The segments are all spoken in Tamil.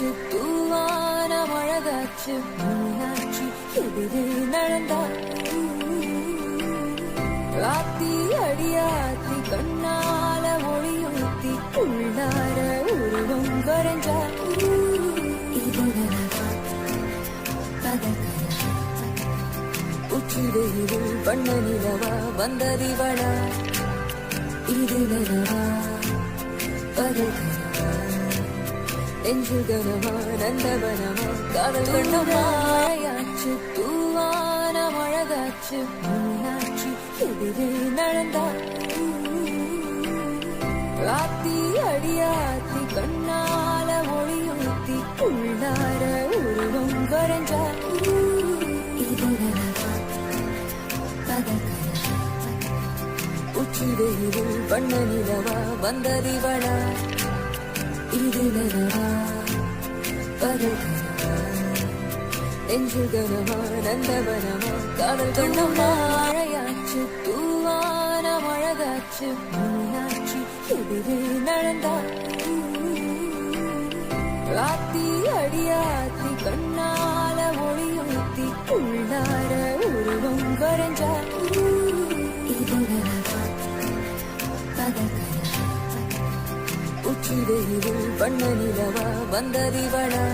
மழையாச்சு தூவான மழகாச்சு மீனாட்சி எதிரே நடந்தா ராத்தி அடியாத்தி கண்ணால ஒளியூத்தி உள்ளார உருவம் வரைஞ்சா உச்சி வெயிலில் வண்ண நிலவா வந்ததிவளா இது நனவா பரகனவா நெஞ்சில் கனவா நந்தவனமா காதல் கண்ணமா மழையாச்சு தூவான மழகாச்சு மீனாட்சி எதிரே நடந்தா ராத்தி அடியாத்தி கண்ணால ஒளியூத்தி உள்ளார உருவம் வரைஞ்சா இது நனவா பரகனவா உச்சி வெயிலில் வண்ண நிலவா வந்ததிவளா இது நனவா பரகனவா நெஞ்சில் கனவா நந்தவனமா காதல் கண்ணமா மழையாச்சு தூவான மழகாச்சு மீனாட்சி எதிரே நடந்தா ராத்தி அடியாத்தி கண்ணால ஒளியூத்தி உள்ளார உருவம் வரைஞ்சா இது நனவா பரகனவா உச்சி வெயிலில் வண்ண நிலவா வந்ததிவளா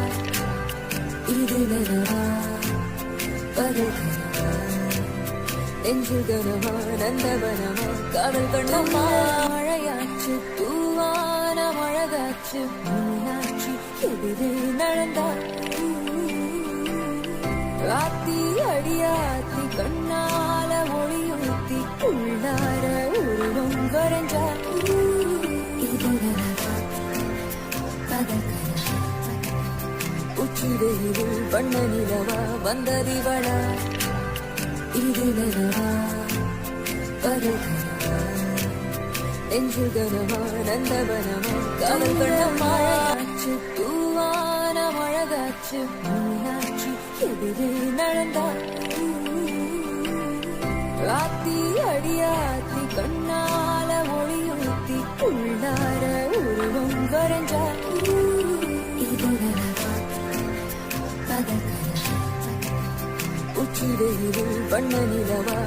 இது நனவா பரகனவா நெஞ்சில் கனவா நந்தவனமா காதல் கண்ணமா மழையாச்சு தூவான மழகாச்சு மீனாட்சி எதிரே நடந்தா ராத்தி அடியாத்தி கண்ணால ஒளியூத்தி உள்ளார உருவம் வரைஞ்சா இது நனவா பரகனவா உச்சி வெயிலில் வண்ண நிலவா வந்ததிவளா இது நனவா பரகனவா நெஞ்சில் கனவா நந்தவனமா காதல் கண்ணமா மழையாச்சு தூவான மழகாச்சு மீனாட்சி எதிரே நடந்தா ராத்தி அடியாத்தி கண்ணால ஒளியூத்தி உள்ளார உருவம் வரைஞ்சா இது நனவா பரகனவா உச்சி வெயிலில் வண்ண நிலவா